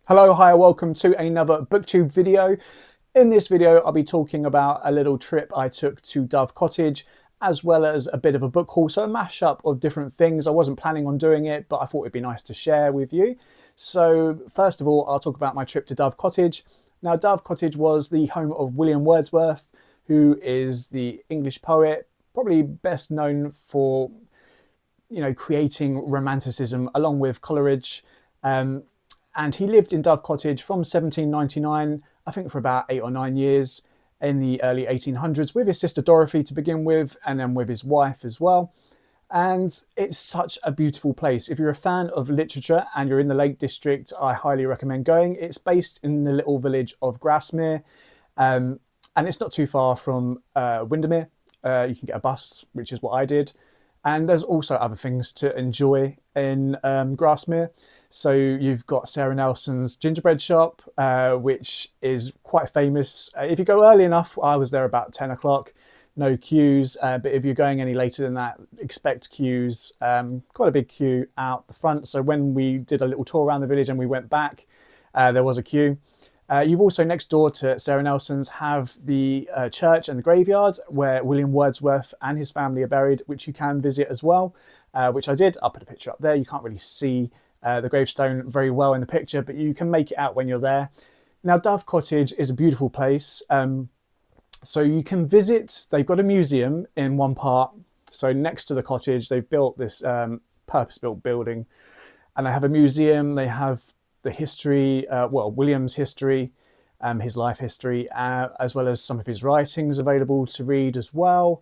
Hello, hi, welcome to another BookTube video. In this video, I'll be talking about a little trip I took to Dove Cottage, as well as a bit of a book haul, so a mashup of different things. I wasn't planning on doing it, but I thought it'd be nice to share with you. So first of all, I'll talk about my trip to Dove Cottage. Now, Dove Cottage was the home of William Wordsworth, who is the English poet, probably best known for, creating romanticism along with Coleridge. And he lived in Dove Cottage from 1799, I think for about 8 or 9 years in the early 1800s with his sister Dorothy to begin with, and then with his wife as well. And it's such a beautiful place. If you're a fan of literature and you're in the Lake District, I highly recommend going. It's based in the little village of Grasmere, and it's not too far from Windermere. You can get a bus, which is what I did. And there's also other things to enjoy in Grasmere. So you've got Sarah Nelson's gingerbread shop, which is quite famous. If you go early enough, I was there about 10 o'clock, no queues. But if you're going any later than that, expect queues. Quite a big queue out the front. So when we did a little tour around the village and we went back, there was a queue. You've also next door to Sarah Nelson's have the church and the graveyard where William Wordsworth and his family are buried, which you can visit as well, which I did. I'll put a picture up there. You can't really see the gravestone very well in the picture, but you can make it out when you're there. Now, Dove Cottage is a beautiful place. So you can visit, they've got a museum in one part. So next to the cottage, they've built this purpose-built building, and they have a museum. They have the history, William's history, his life history, as well as some of his writings available to read as well.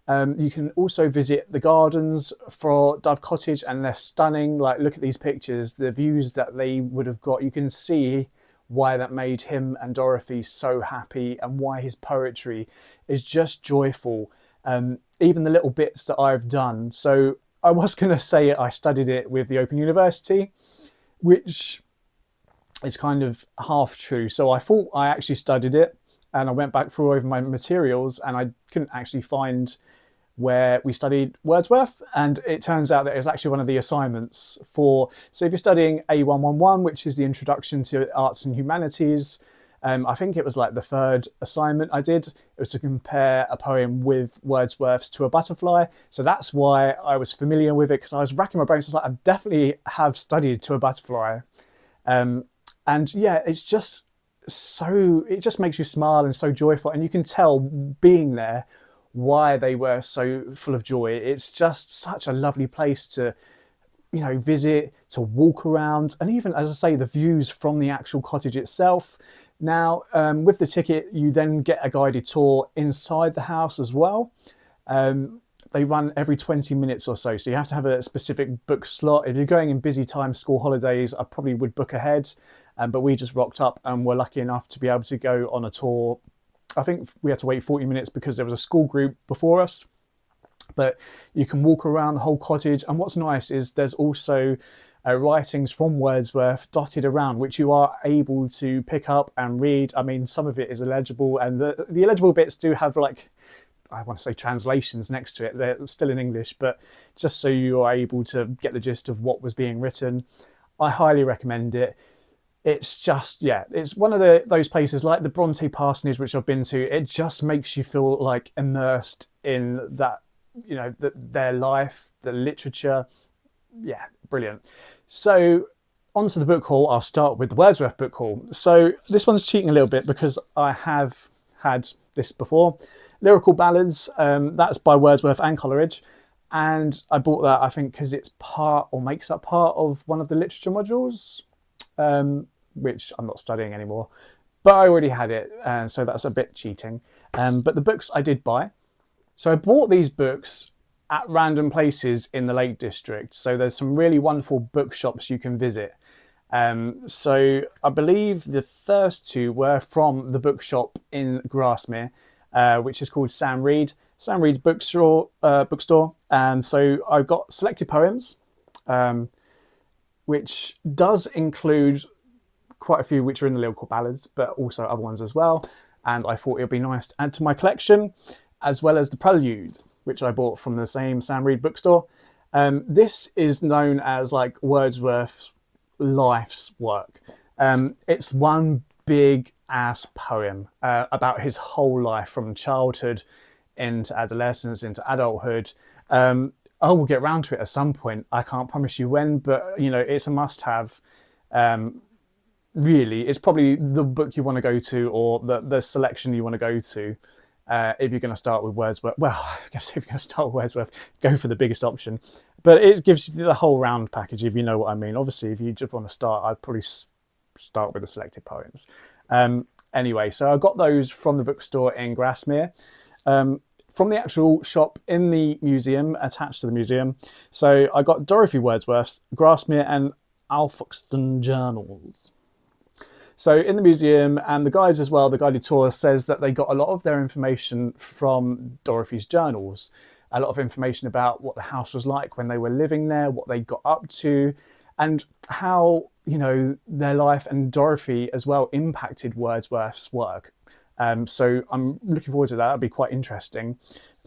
You can also visit the gardens for Dove Cottage, and they're stunning. Like, look at these pictures, the views that they would have got. You can see why that made him and Dorothy so happy and why his poetry is just joyful. Even the little bits that I've done. So I was going to say I studied it with the Open University, which is kind of half true. So I thought I actually studied it, and I went back through over my materials and I couldn't actually find where we studied Wordsworth, and it turns out that it's actually one of the assignments for, so if you're studying A111, which is the Introduction to Arts and Humanities, I think it was like the third assignment I did. It was to compare a poem with Wordsworth's To a Butterfly. So that's why I was familiar with it, because I was racking my brains. I was like, I definitely have studied To a Butterfly. And yeah, it's just so, it just makes you smile and so joyful. And you can tell being there why they were so full of joy. It's just such a lovely place to, visit, to walk around, and even, as I say, the views from the actual cottage itself. Now, with the ticket, you then get a guided tour inside the house as well. They run every 20 minutes or so, so you have to have a specific book slot. If you're going in busy time, school holidays, I probably would book ahead, but we just rocked up and were lucky enough to be able to go on a tour. I think we had to wait 40 minutes because there was a school group before us, but you can walk around the whole cottage. And what's nice is there's also writings from Wordsworth dotted around, which you are able to pick up and read. I mean, some of it is illegible, and the illegible bits do have, like, I want to say translations next to it. They're still in English, but just so you are able to get the gist of what was being written, I highly recommend it. It's just, yeah, it's one of those places like the Bronte Parsonage, which I've been to. It just makes you feel like immersed in that, their life, the literature. Yeah, brilliant. So onto the book haul. I'll start with the Wordsworth book haul. So this one's cheating a little bit because I have had this before. Lyrical Ballads, that's by Wordsworth and Coleridge. And I bought that, I think, because it's part, or makes up part of, one of the literature modules, which I'm not studying anymore. But I already had it, so that's a bit cheating. But the books I did buy. So I bought these books at random places in the Lake District. So there's some really wonderful bookshops you can visit. So I believe the first two were from the bookshop in Grasmere, which is called Sam Reed bookstore. And so I've got selected poems, which does include quite a few which are in the Lyrical Ballads, but also other ones as well. And I thought it would be nice to add to my collection, as well as the Prelude, which I bought from the same Sam Reed bookstore. This is known as like Wordsworth's life's work. It's one big ass poem about his whole life from childhood into adolescence, into adulthood. I will get round to it at some point. I can't promise you when, but you know, it's a must-have. Really, it's probably the book you want to go to, or the selection you want to go to. If you're going to start with Wordsworth, well, I guess if you're going to start with Wordsworth, go for the biggest option. But it gives you the whole round package, if you know what I mean. Obviously, if you just want to start, I'd probably start with the selected poems. Anyway, so I got those from the bookstore in Grasmere. From the actual shop in the museum, attached to the museum. So I got Dorothy Wordsworth's Grasmere and Alfoxden journals. So in the museum, and the guides as well, the guided tour says that they got a lot of their information from Dorothy's journals. A lot of information about what the house was like when they were living there, what they got up to, and how, you know, their life and Dorothy as well impacted Wordsworth's work. So I'm looking forward to that. That'll be quite interesting.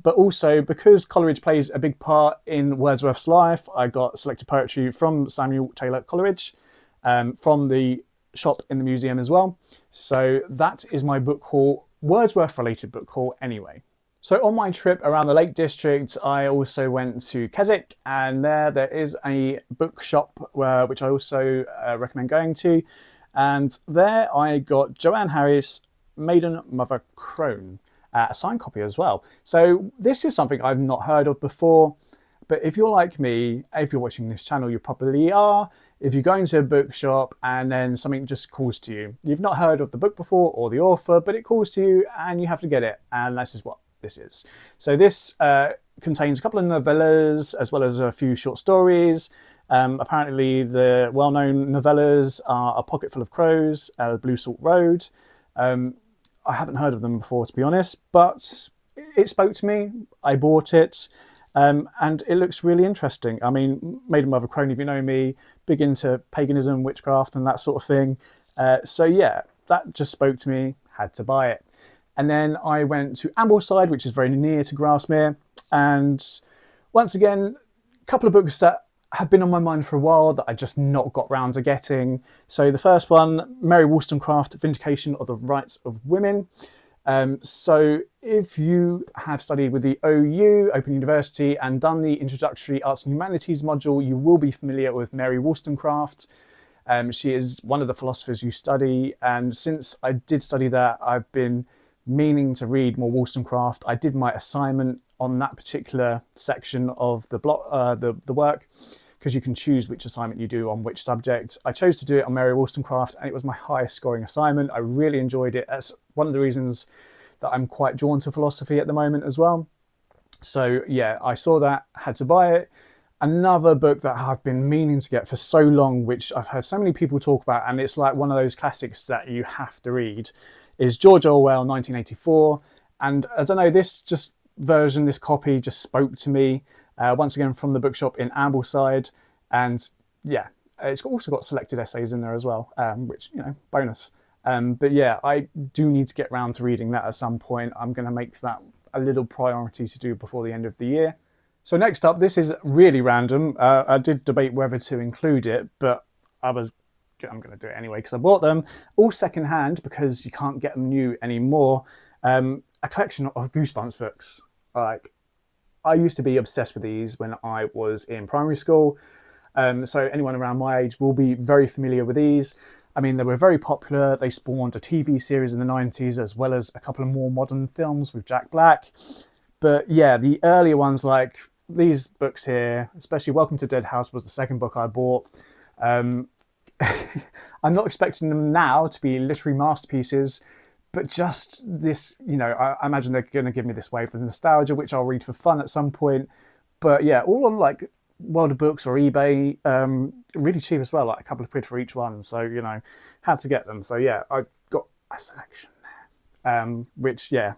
But also, because Coleridge plays a big part in Wordsworth's life, I got selected poetry from Samuel Taylor Coleridge, from the shop in the museum as well. So that is my book haul, Wordsworth related book haul anyway. So on my trip around the Lake District, I also went to Keswick, and there is a bookshop which I also recommend going to. And there I got Joanne Harris' Maiden Mother Crone, a signed copy as well. So this is something I've not heard of before. But if you're like me, if you're watching this channel, you probably are. If you go into a bookshop and then something just calls to you, you've not heard of the book before or the author, but it calls to you and you have to get it. And this is what this is. So this contains a couple of novellas as well as a few short stories. Apparently the well-known novellas are A Pocket Full of Crows, Blue Salt Road. I haven't heard of them before, to be honest, but it spoke to me. I bought it. And it looks really interesting. I mean, Maiden Mother Crone, if you know me, big into paganism, witchcraft and that sort of thing. So yeah, that just spoke to me, had to buy it. And then I went to Ambleside, which is very near to Grasmere. And once again, a couple of books that have been on my mind for a while that I just not got round to getting. So the first one, Mary Wollstonecraft, Vindication of the Rights of Women. So if you have studied with the OU, Open University, and done the Introductory Arts and Humanities module, you will be familiar with Mary Wollstonecraft. She is one of the philosophers you study, and since I did study that, I've been meaning to read more Wollstonecraft. I did my assignment on that particular section of the work, because you can choose which assignment you do on which subject. I chose to do it on Mary Wollstonecraft, and it was my highest scoring assignment. I really enjoyed it. That's one of the reasons that I'm quite drawn to philosophy at the moment as well. So yeah, I saw that, had to buy it. Another book that I've been meaning to get for so long, which I've heard so many people talk about, and it's like one of those classics that you have to read, is George Orwell, 1984. And I don't know, this copy just spoke to me. Once again from the bookshop in Ambleside, and yeah, it's also got selected essays in there as well, which, you know, bonus. But yeah, I do need to get round to reading that at some point. I'm going to make that a little priority to do before the end of the year. So next up, this is really random. I did debate whether to include it, but I'm going to do it anyway because I bought them all secondhand because you can't get them new anymore. A collection of Goosebumps books. Like, I used to be obsessed with these when I was in primary school. So anyone around my age will be very familiar with these. I mean, they were very popular. They spawned a TV series in the 90s, as well as a couple of more modern films with Jack Black. But yeah, the earlier ones, like these books here, especially Welcome to Dead House was the second book I bought. I'm not expecting them now to be literary masterpieces, but just this, you know, I imagine they're going to give me this wave of nostalgia, which I'll read for fun at some point. But yeah, all on like World of Books or eBay, really cheap as well, like a couple of quid for each one. So, you know, had to get them. So yeah, I've got a selection there, which, yeah,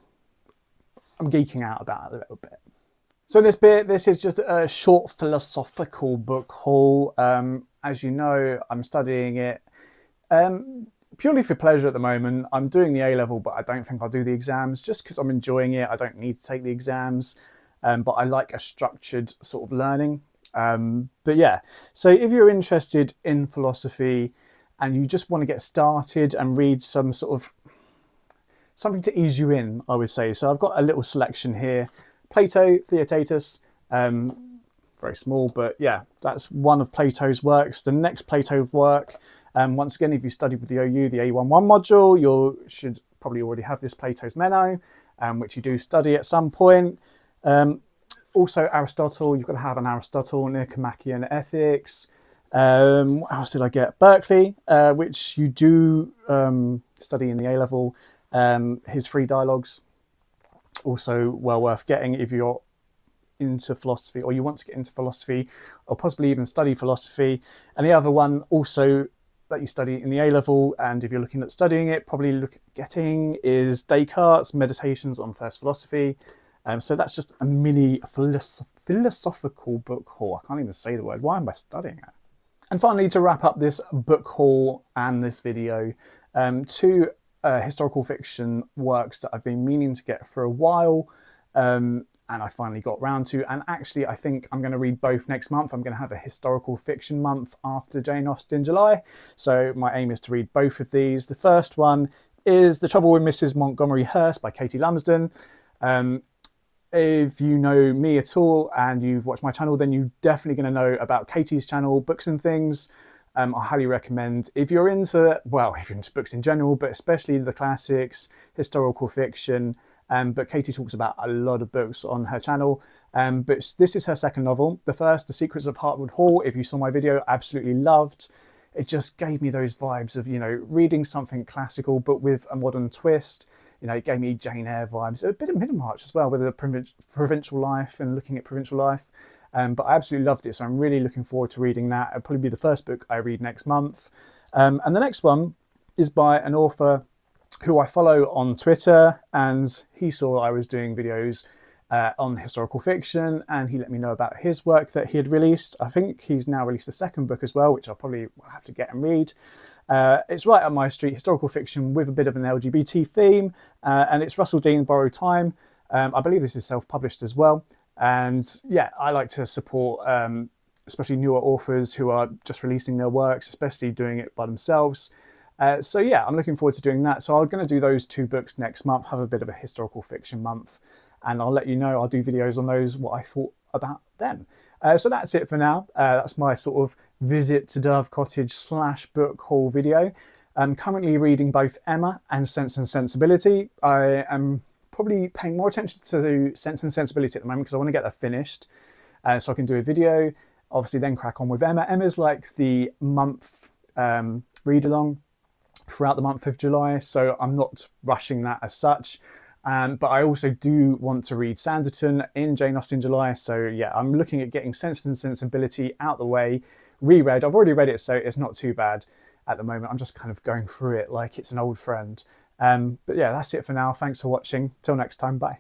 I'm geeking out about a little bit. So in this bit, this is just a short philosophical book haul. As you know, I'm studying it. Purely for pleasure at the moment. I'm doing the A-level, but I don't think I'll do the exams just because I'm enjoying it. I don't need to take the exams, but I like a structured sort of learning. But yeah, so if you're interested in philosophy and you just want to get started and read some sort of something to ease you in, I would say. So I've got a little selection here. Plato, Theaetetus, very small, but yeah, that's one of Plato's works. The next Plato work, once again, if you studied with the OU, the A11 module, you should probably already have this Plato's Meno, which you do study at some point. Also Aristotle, you've got to have an Aristotle, Nicomachean Ethics. What else did I get? Berkeley, which you do study in the A-level. His free dialogues, also well worth getting if you're into philosophy or you want to get into philosophy or possibly even study philosophy. And the other one also that you study in the A-level, and if you're looking at studying it, probably getting is Descartes' Meditations on First Philosophy. So that's just a mini philosophical book haul. I can't even say the word. Why am I studying it? And finally, to wrap up this book haul and this video, two historical fiction works that I've been meaning to get for a while, and I finally got round to. And actually, I think I'm going to read both next month. I'm going to have a historical fiction month after Jane Austen July. So my aim is to read both of these. The first one is The Trouble with Mrs. Montgomery Hearst by Katie Lumsden. If you know me at all and you've watched my channel, then you're definitely going to know about Katie's channel, Books and Things. I highly recommend if you're into books in general, but especially the classics, historical fiction. But Katie talks about a lot of books on her channel. But this is her second novel. The first, The Secrets of Hartwood Hall, if you saw my video, absolutely loved. It just gave me those vibes of, reading something classical, but with a modern twist. It gave me Jane Eyre vibes, a bit of Middlemarch as well, with a provincial life and looking at provincial life. But I absolutely loved it, so I'm really looking forward to reading that. It'll probably be the first book I read next month. And the next one is by an author who I follow on Twitter, and he saw I was doing videos on historical fiction, and he let me know about his work that he had released. I think he's now released a second book as well, which I'll probably have to get and read. It's right up my street, historical fiction with a bit of an LGBT theme, and it's Russell Dean, Borrowed Time. I believe this is self-published as well. And yeah, I like to support especially newer authors who are just releasing their works, especially doing it by themselves. So yeah, I'm looking forward to doing that. So I'm going to do those two books next month, have a bit of a historical fiction month, and I'll let you know, I'll do videos on those, what I thought about them. So that's it for now. That's my sort of visit to Dove Cottage / book haul video. I'm currently reading both Emma and Sense and Sensibility. I am probably paying more attention to Sense and Sensibility at the moment because I want to get that finished so I can do a video, obviously then crack on with Emma. Emma's like the month read along throughout the month of July, so I'm not rushing that as such. But I also do want to read Sanditon in Jane Austen July, so yeah, I'm looking at getting Sense and Sensibility out the way, reread. I've already read it, so it's not too bad at the moment. I'm just kind of going through it like it's an old friend. But yeah, that's it for now. Thanks for watching. Till next time, bye.